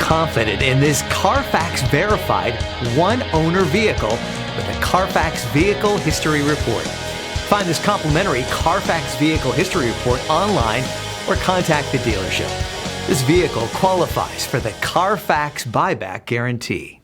confident in this Carfax verified one-owner vehicle with a Carfax Vehicle History Report. Find this complimentary Carfax Vehicle History Report online or contact the dealership. This vehicle qualifies for the Carfax Buyback Guarantee.